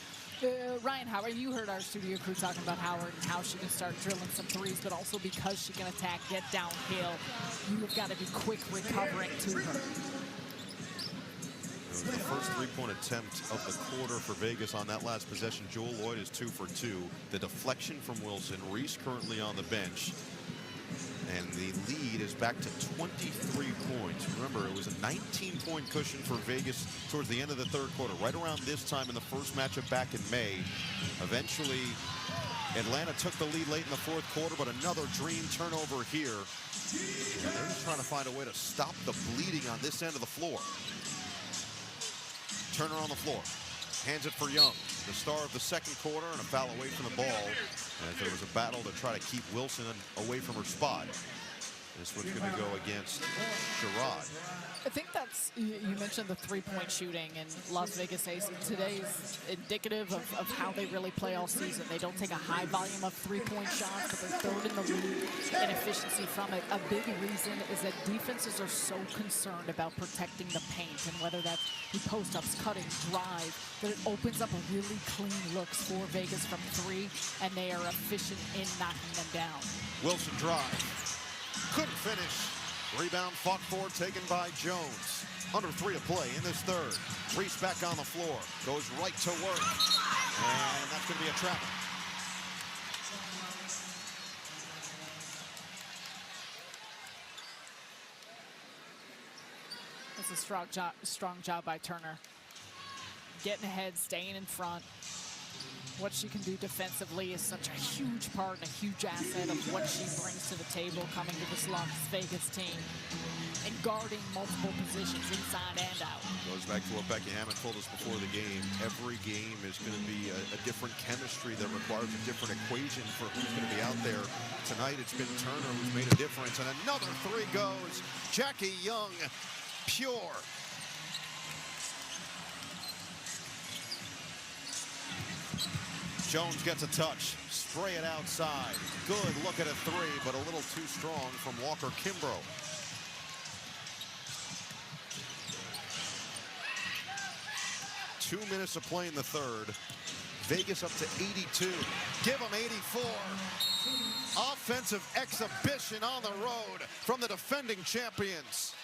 Ryan Howard, you heard our studio crew talking about Howard and how she can start drilling some threes, but also because she can attack, get downhill, you have got to be quick recovering to her. It was the first three-point attempt of the quarter for Vegas on that last possession. Jewel Lloyd is 2 for 2. The deflection from Wilson. Reese currently on the bench. And the lead is back to 23 points. Remember, it was a 19-point cushion for Vegas towards the end of the third quarter, right around this time in the first matchup back in May. Eventually, Atlanta took the lead late in the fourth quarter, but another Dream turnover here. And they're just trying to find a way to stop the bleeding on this end of the floor. Turner on the floor. Hands it for Young. The star of the second quarter, and a foul away from the ball. As there was a battle to try to keep Wilson away from her spot. This one's going to go against Sherrod. I think that's, you mentioned the three-point shooting, and Las Vegas Ace today is indicative of how they really play all season. They don't take a high volume of three-point shots, but they're third in the league in efficiency from it. A big reason is that defenses are so concerned about protecting the paint, and whether that's post-ups, cutting, drive, that it opens up a really clean looks for Vegas from three, and they are efficient in knocking them down. Wilson drive. Couldn't finish. Rebound fought for, taken by Jones. Under 3 to play in this third. Reese back on the floor. Goes right to work. And that's going to be a trap. That's a strong job by Turner. Getting ahead, staying in front. What she can do defensively is such a huge part and a huge asset of what she brings to the table coming to this Las Vegas team and guarding multiple positions inside and out. Goes back to what Becky Hammond told us before the game. Every game is going to be a different chemistry that requires a different equation for who's going to be out there. Tonight it's been Turner who's made a difference, and another 3 goes. Jackie Young, pure. Jones gets a touch, spray it outside. Good look at a 3, but a little too strong from Walker Kimbrough. Two minutes of play in the third. Vegas up to 82. Give them 84. Offensive exhibition on the road from the defending champions.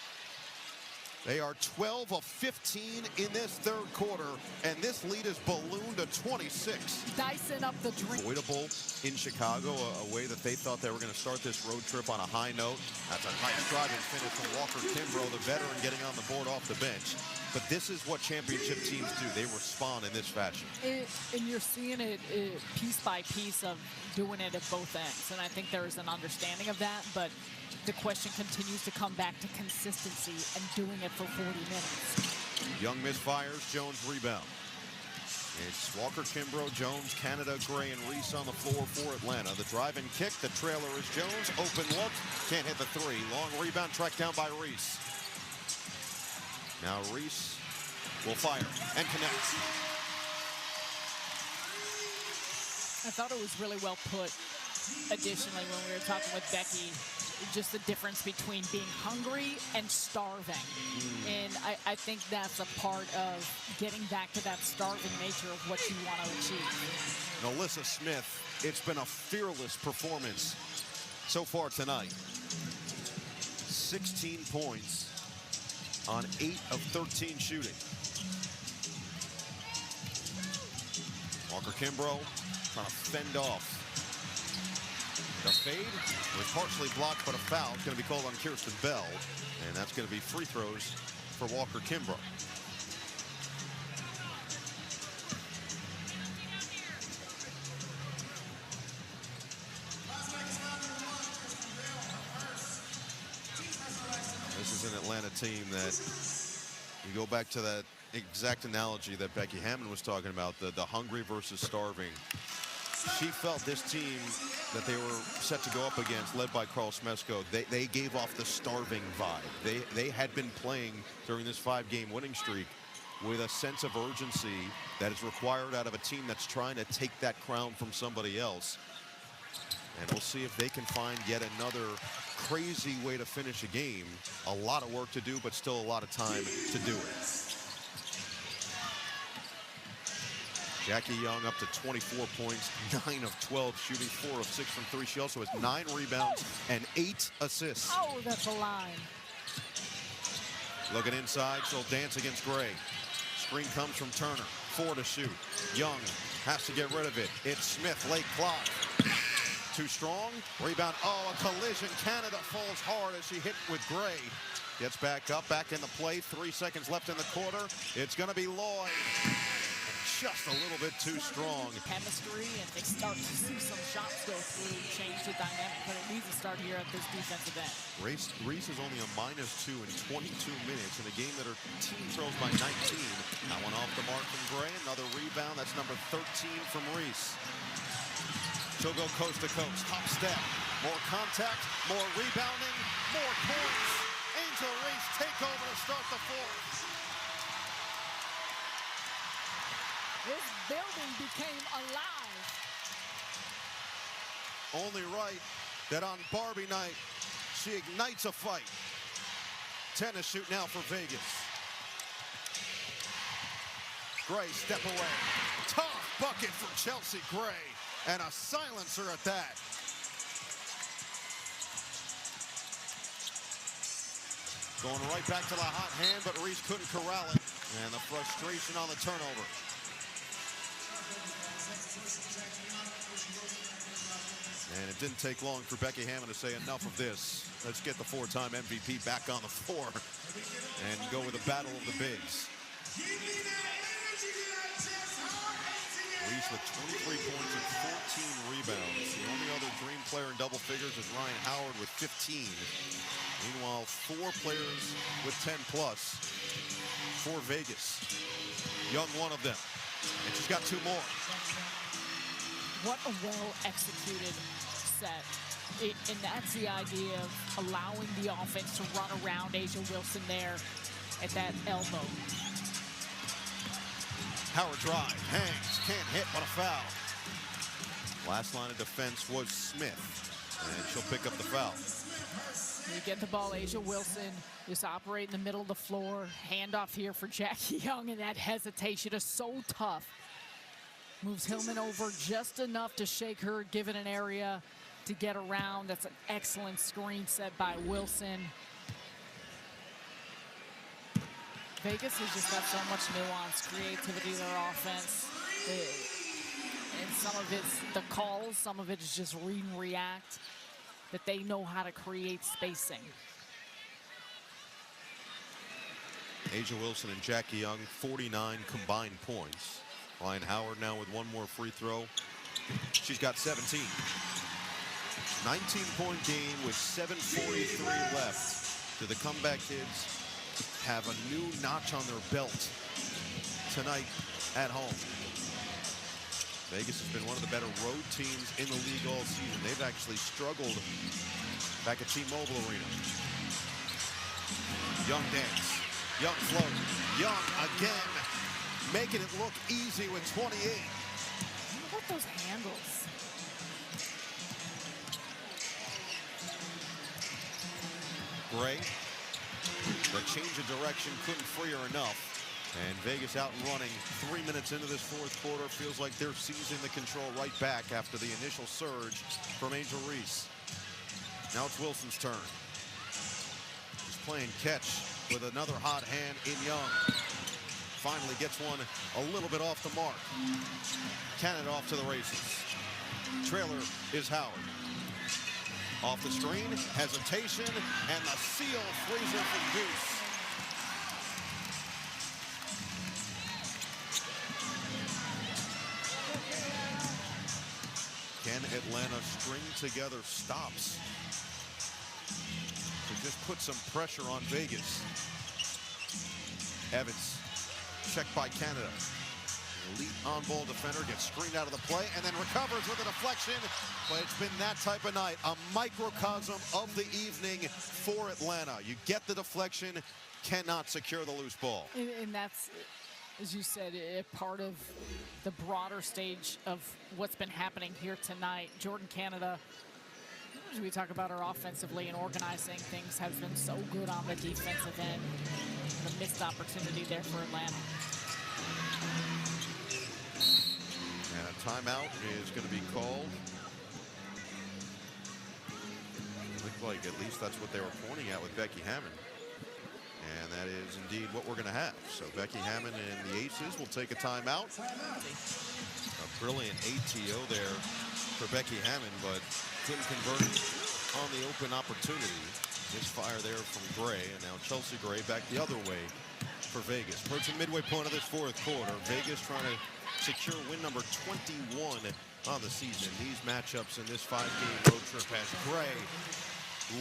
They are 12 of 15 in this third quarter, and this lead is ballooned to 26. Dicing up the Dream. Avoidable in Chicago, a way that they thought they were going to start this road trip on a high note. That's a nice driving finish from Walker Kimbrough, the veteran, getting on the board off the bench. But this is what championship teams do. They respond in this fashion. And you're seeing it piece by piece of doing it at both ends. And I think there is an understanding of that. But the question continues to come back to consistency and doing it for 40 minutes. Young misfires, Jones rebound. It's Walker Kimbrough, Jones, Canada, Gray, and Reese on the floor for Atlanta. The drive and kick, the trailer is Jones. Open look, can't hit the 3. Long rebound tracked down by Reese. Now Reese will fire and connect. I thought it was really well put. Additionally, when we were talking with Becky, just the difference between being hungry and starving. And I think that's a part of getting back to that starving nature of what you want to achieve. And Alyssa Smith, it's been a fearless performance so far tonight. 16 points on 8 of 13 shooting. Walker Kimbrough trying to fend off. The fade was partially blocked, but a foul is going to be called on Kirsten Bell, and that's going to be free throws for Walker Kimbrough. This is an Atlanta team that, you go back to that exact analogy that Becky Hammond was talking about, the hungry versus starving. She felt this team that they were set to go up against, led by Carl Smesko, they gave off the starving vibe. They had been playing during this 5-game winning streak with a sense of urgency that is required out of a team that's trying to take that crown from somebody else. And we'll see if they can find yet another crazy way to finish a game. A lot of work to do, but still a lot of time to do it. Jackie Young up to 24 points, 9 of 12 shooting, 4 of 6 from 3. She also has 9 rebounds and 8 assists. Oh, that's a line. Looking inside, she'll dance against Gray. Screen comes from Turner, 4 to shoot. Young has to get rid of it. It's Smith, late clock. Too strong, rebound, oh, a collision. Canada falls hard as she hit with Gray. Gets back up, back in the play, 3 seconds left in the quarter. It's gonna be Lloyd. Just a little bit too strong. Chemistry, and they start to see some shots go through, change the dynamic, but it needs to start here at this defensive end. Reese is only a -2 in 22 minutes in a game that her team trails by 19. That one off the mark from Gray, another rebound. That's number 13 from Reese. She'll go coast to coast, top step, more contact, more rebounding, more points. Angel Reese take over to start the fourth. This building became alive. Only right that on Barbie night, she ignites a fight. 10 to shoot now for Vegas. Gray, step away. Tough bucket from Chelsea Gray, and a silencer at that. Going right back to the hot hand, but Reese couldn't corral it. And the frustration on the turnover. And it didn't take long for Becky Hammond to say enough of this. Let's get the 4-time MVP back on the floor and go with the battle of the bigs. Reese with 23 points and 14 rebounds. The only other dream player in double figures is Ryan Howard with 15. Meanwhile, 4 players with 10 plus for Vegas. Young, one of them. And she's got 2 more. What a well-executed set. And that's the idea of allowing the offense to run around Asia Wilson there at that elbow. Howard drive, hangs, can't hit, but a foul. Last line of defense was Smith, and she'll pick up the foul. You get the ball, Asia Wilson just operate in the middle of the floor. Handoff here for Jackie Young, and that hesitation is so tough. Moves Hillman over just enough to shake her, give it an area to get around. That's an excellent screen set by Wilson. Vegas has just got so much nuance, creativity to their offense. And some of it's the calls, some of it is just read and react, that they know how to create spacing. Asia Wilson and Jackie Young, 49 combined points. Ryan Howard now with 1 more free throw. She's got 17. 19-point game with 7:43 left. Do the comeback kids have a new notch on their belt tonight at home? Vegas has been one of the better road teams in the league all season. They've actually struggled back at T-Mobile Arena. Young dance, Young float, Young again, making it look easy with 28. Look at those handles. Gray. The change of direction couldn't free her enough. And Vegas out and running 3 minutes into this fourth quarter. Feels like they're seizing the control right back after the initial surge from Angel Reese. Now it's Wilson's turn. He's playing catch with another hot hand in Young. Finally gets one a little bit off the mark. Canada off to the races. Trailer is Howard. Off the screen, hesitation, and the seal freezer from Goose. Can Atlanta string together stops to just put some pressure on Vegas? Evans, checked by Canada. Elite on-ball defender gets screened out of the play and then recovers with a deflection. But it's been that type of night, a microcosm of the evening for Atlanta. You get the deflection, cannot secure the loose ball. And that's, as you said, a part of the broader stage of what's been happening here tonight. Jordan Canada, as we talk about her offensively and organizing things, has been so good on the defensive end. The missed opportunity there for Atlanta. And a timeout is going to be called. Looked like at least that's what they were pointing at with Becky Hammond. And that is indeed what we're going to have. So Becky Hammond and the Aces will take a timeout. A brilliant ATO there for Becky Hammond, but couldn't convert on the open opportunity. Misfire there from Gray, and now Chelsea Gray back the other way for Vegas. Approaching midway point of this fourth quarter. Vegas trying to secure win number 21 on the season. These matchups in this 5-game road trip as Gray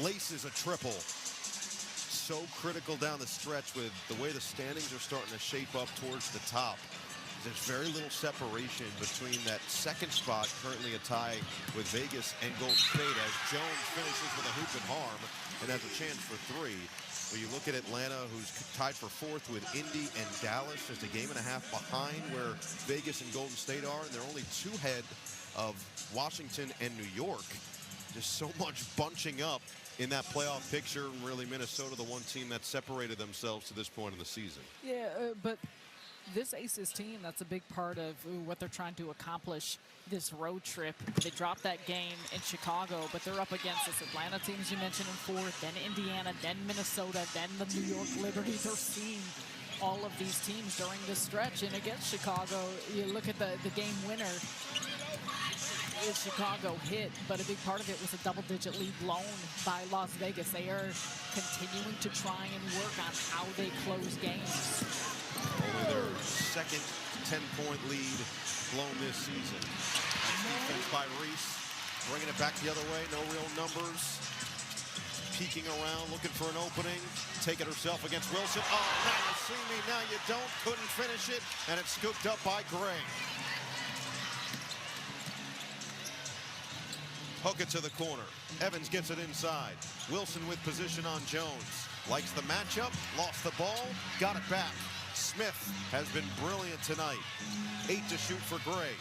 laces a triple. So critical down the stretch with the way the standings are starting to shape up towards the top. There's very little separation between that second spot, currently a tie with Vegas and Golden State, as Jones finishes with a hoop and harm and has a chance for three. When you look at Atlanta, who's tied for fourth with Indy and Dallas, just a game and a half behind where Vegas and Golden State are, and they're only 2 ahead of Washington and New York. Just so much bunching up in that playoff picture, and really Minnesota, the one team that separated themselves to this point in the season. Yeah, but this Aces team, that's a big part of what they're trying to accomplish this road trip. They dropped that game in Chicago, but they're up against this Atlanta team, as you mentioned, in fourth, then Indiana, then Minnesota, then the New York Liberty. They're seeing all of these teams during this stretch. And against Chicago, you look at the game winner, Chicago hit, but a big part of it was a double-digit lead blown by Las Vegas. They are continuing to try and work on how they close games. Only their second 10-point lead blown this season. Nice defense by Reese, bringing it back the other way. No real numbers. Peeking around, looking for an opening. Take it herself against Wilson. Oh, now you see me, now you don't. Couldn't finish it, and it's scooped up by Gray. Hook it to the corner. Evans gets it inside. Wilson with position on Jones. Likes the matchup, lost the ball, got it back. Smith has been brilliant tonight. 8 to shoot for Gray.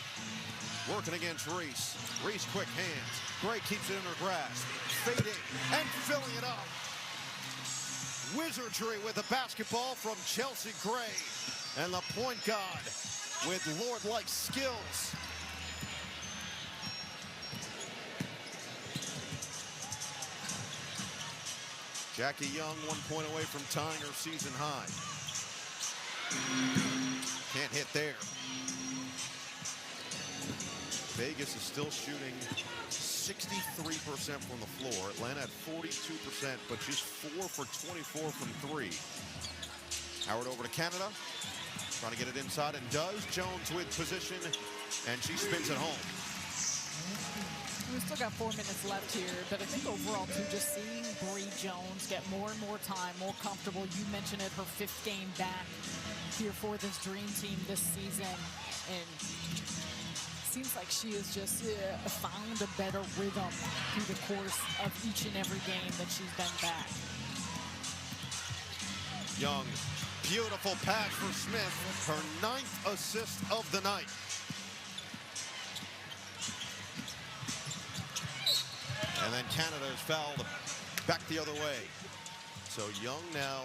Working against Reese. Reese quick hands. Gray keeps it in her grasp. Fading and filling it up. Wizardry with the basketball from Chelsea Gray. And the point guard with Lord-like skills. Jackie Young 1 point away from tying her season high. Can't hit there. Vegas is still shooting 63% from the floor. Atlanta at 42%, but just 4 for 24 from 3. Howard over to Canada. Trying to get it inside and does. Jones with position, and she spins it home. We still got 4 minutes left here, but I think overall, too, just seeing Bree Jones get more and more time, more comfortable. You mentioned it, her 5th game back here for this dream team this season, and seems like she has just found a better rhythm through the course of each and every game that she's been back. Young, beautiful pass for Smith, her 9th assist of the night. And then Canada is fouled back the other way. So Young now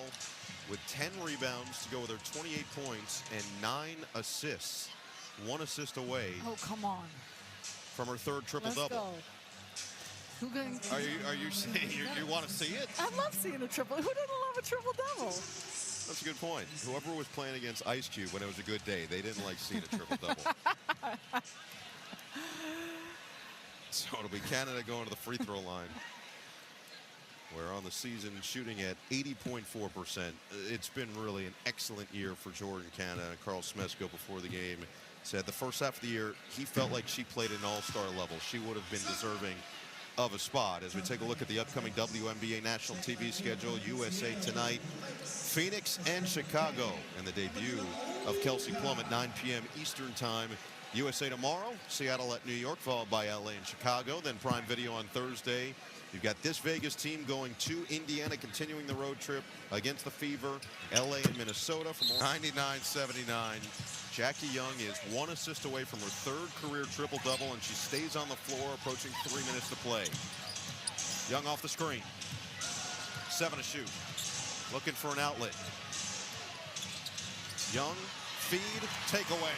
with 10 rebounds to go with her 28 points and 9 assists. 1 assist away. Oh, come on. From her third triple-double. Are you saying you want to see it? I love seeing a triple. Who doesn't love a triple-double? That's a good point. Whoever was playing against Ice Cube when it was a good day, they didn't like seeing a triple-double. So it'll be Canada going to the free throw line. We're on the season shooting at 80.4%. It's been really an excellent year for Jordan Canada. Carl Smesko before the game said the first half of the year he felt like she played at an all-star level. She would have been deserving of a spot. As we take a look at the upcoming WNBA national TV schedule, USA tonight, Phoenix and Chicago, and the debut of Kelsey Plum at 9 p.m. Eastern time. USA tomorrow, Seattle at New York, followed by LA and Chicago. Then Prime Video on Thursday. You've got this Vegas team going to Indiana, continuing the road trip against the Fever, LA and Minnesota. From 99-79, Jackie Young is 1 assist away from her third career triple-double, and she stays on the floor, approaching 3 minutes to play. Young off the screen. 7 to shoot. Looking for an outlet. Young, feed, takeaway.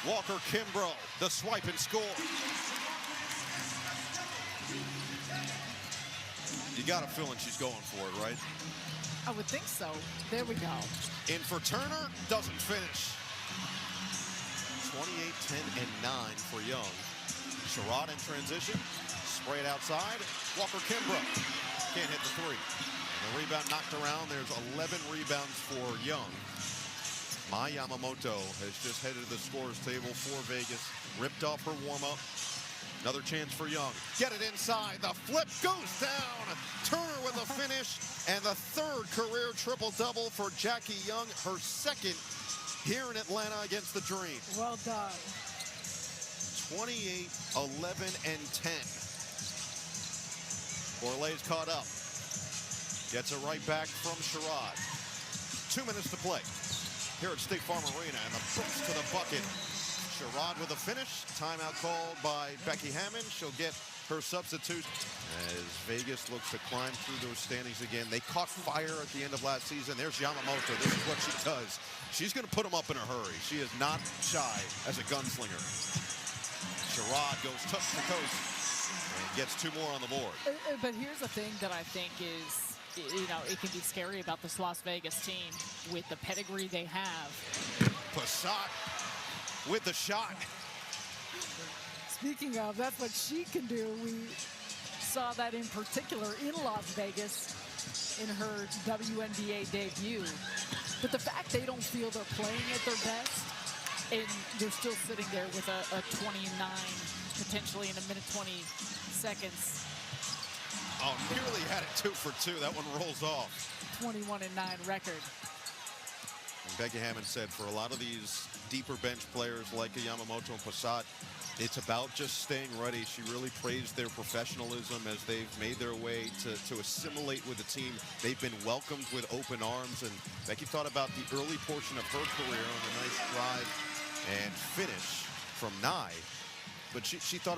Walker Kimbrough, the swipe and score. You got a feeling she's going for it, right? I would think so. There we go. In for Turner, doesn't finish. 28, 10, and 9 for Young. Sherrod in transition. Spray it outside. Walker Kimbrough can't hit the three. And the rebound knocked around. There's 11 rebounds for Young. Mai Yamamoto has just headed to the scorer's table for Vegas. Ripped off her warm-up. Another chance for Young. Get it inside. The flip goes down. Turner with a finish. And the third career triple-double for Jackie Young. Her second here in Atlanta against the Dream. Well done. 28, 11, and 10. Orlay's caught up. Gets it right back from Sherrod. 2 minutes to play here at State Farm Arena, and the push to the bucket. Sherrod with a finish. Timeout called by Becky Hammond. She'll get her substitute as Vegas looks to climb through those standings again. They caught fire at the end of last season. There's Yamamoto. This is what she does. She's going to put them up in a hurry. She is not shy as a gunslinger. Sherrod goes coast to coast and gets 2 more on the board. But here's the thing that I think is, you know, it can be scary about this Las Vegas team with the pedigree they have. Passat with the shot. Speaking of, that's what she can do. We saw that in particular in Las Vegas in her WNBA debut. But the fact they don't feel they're playing at their best, and they're still sitting there with a 29, potentially in a minute 20 seconds. Oh, nearly had it 2 for 2. That one rolls off. 21-9 record. And Becky Hammond said for a lot of these deeper bench players like Yamamoto and Passat, it's about just staying ready. She really praised their professionalism as they've made their way to assimilate with the team. They've been welcomed with open arms, and Becky thought about the early portion of her career on a nice drive and finish from Nye. But she thought